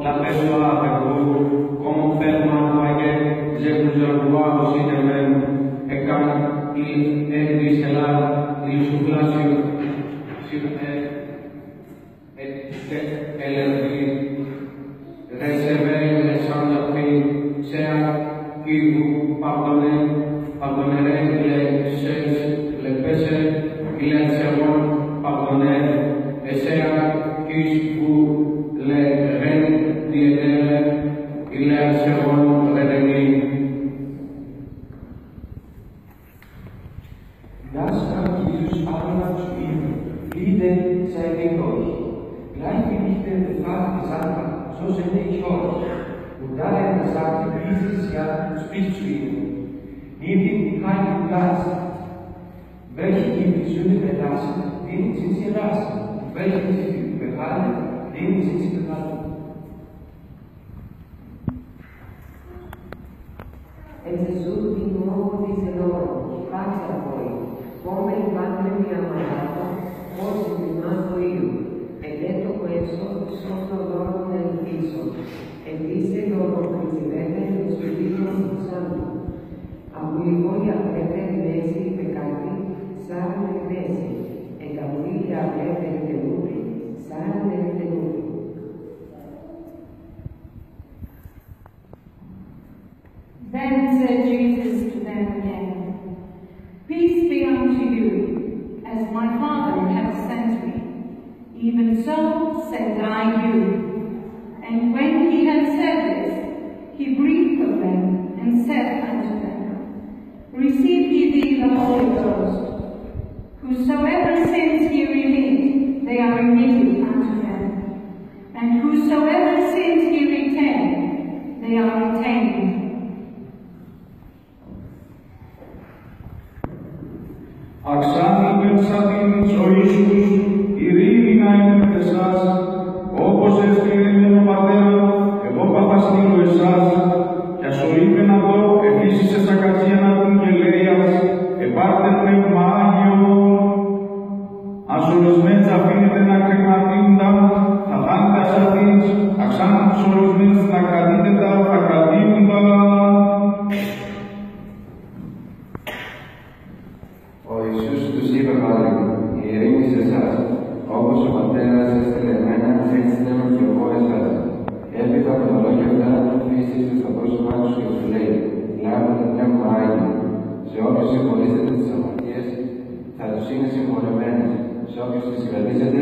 La persona como permanente que je vous envoie au cinéma et quand il est cela, il souffle sur elle recevez les sans-appris, c'est qui vous pardonnerez les péchés, ils les seront pardonnés, et c'est qui vous les rendirez, ils les seront redemnis. Das sagt Jesus abermals zu ihnen: Friede sei mit euch. Gleich wie ich den Vater gesandt habe, so sende ich euch. Und da er das sagte, dieses Jahr spricht zu ihnen: Nehmt den Heiligen Geist. Welche ihm die Sünde belassen, denen sind sie erlassen. Und welche sie behalten, denen sind sie behalten. E Gesù di nuovo disse loro: pace a voi, come il Padre mi ha mandato, così vi mando io. E detto questo, sotto loro nel viso, e disse loro: ricevete lo Spirito Santo. A cui voi avrete rimessi i peccati, saranno rimessi, e da cui li avrete ritenuti, saranno ritenuti. Then said Jesus to them again, Peace be unto you, as my Father hath sent me, even so send I you. And when he had said this, he breathed of them, and said unto them, Receive ye the Holy Ghost. Whosoever sins ye remit, they are remitted unto them. And whosoever sins ye retain, they are retained. Αξάνθη ζωή τους, ειρήνη να είναι με εσάς, όπως ευθύνεται ο Πατέρα, εγώ παθαστείλω εσάς, κι ας ο είπε να δω, επίσης στα κατσία να πουν και λέιας, επάρτε πνεύμα Άγιο, ας ορισμένες αφήνετε να κρυματίντα, θα θάνετε ασαθείς, αξάνθους ορισμένες να κρατείτε τα θα κρατήντα. Ο Ιησούς τους είπε πάλι: η ειρήνη σε εσάς, όπως ο Πατέρας έστειλε εμένα, έτσι στέλνω και εγώ εσάς. Έπειτα από τα λόγια αυτά, φύστησε στο πρόσωπά τους και τους λέει: λάβετε πνεύμα Άγιο. Σε όποιους συγχωρήσετε τις αμαρτίες, θα τους είναι συγχωρεμένες. Σε όποιους τις κρατήσετε,